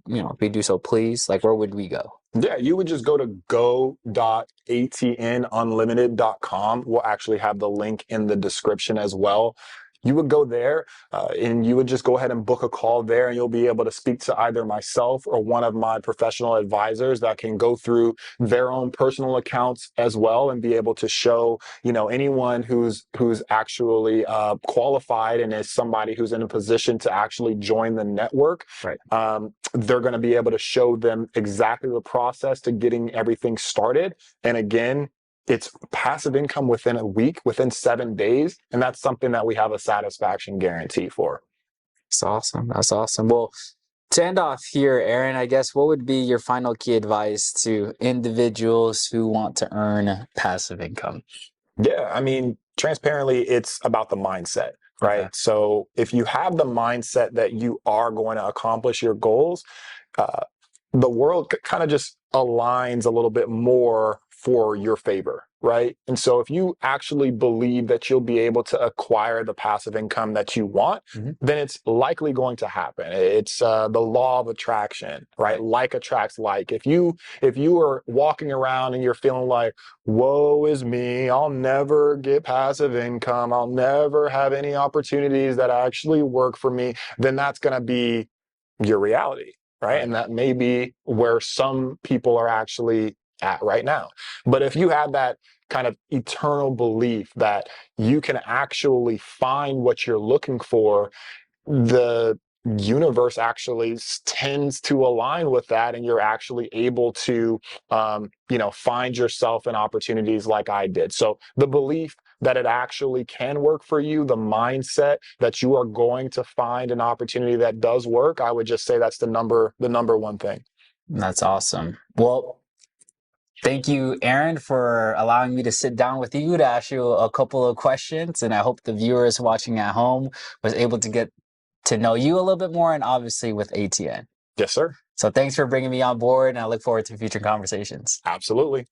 please? Like, where would we go? Yeah, you would just go to go.atnunlimited.com. We'll actually have the link in the description as well. You would go there and you would just go ahead and book a call there, and you'll be able to speak to either myself or one of my professional advisors that can go through their own personal accounts as well and be able to show, anyone who's actually qualified and is somebody who's in a position to actually join the network. Right. They're going to be able to show them exactly the process to getting everything started. And again, it's passive income within a week, within 7 days. And that's something that we have a satisfaction guarantee for. That's awesome. That's awesome. Well, to end off here, Aaron, I guess what would be your final key advice to individuals who want to earn passive income? Yeah, I mean, transparently, it's about the mindset, right? Okay. So if you have the mindset that you are going to accomplish your goals, the world kind of just aligns a little bit more for your favor, right? And so if you actually believe that you'll be able to acquire the passive income that you want, then it's likely going to happen. It's the law of attraction, right? Like attracts like. If you are walking around and you're feeling like, woe is me, I'll never get passive income, I'll never have any opportunities that actually work for me, then that's going to be your reality, right? And that may be where some people are actually at right now. But if you have that kind of eternal belief that you can actually find what you're looking for, the universe actually tends to align with that, and you're actually able to find yourself in opportunities like I did. So the belief that it actually can work for you, the mindset that you are going to find an opportunity that does work, I would just say that's the number one thing. That's awesome. Well, thank you, Aaron, for allowing me to sit down with you to ask you a couple of questions. And I hope the viewers watching at home was able to get to know you a little bit more, and obviously with ATN. Yes, sir. So thanks for bringing me on board, and I look forward to future conversations. Absolutely.